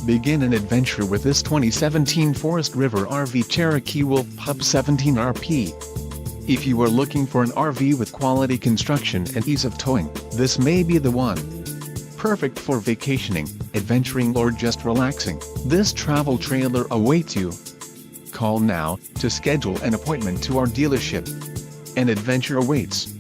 Begin an adventure with this 2017 Forest River RV Cherokee Wolf Pup 17RP. If you are looking for an RV with quality construction and ease of towing, this may be the one. Perfect for vacationing, adventuring or just relaxing, this travel trailer awaits you. Call now to schedule an appointment to our dealership. An adventure awaits.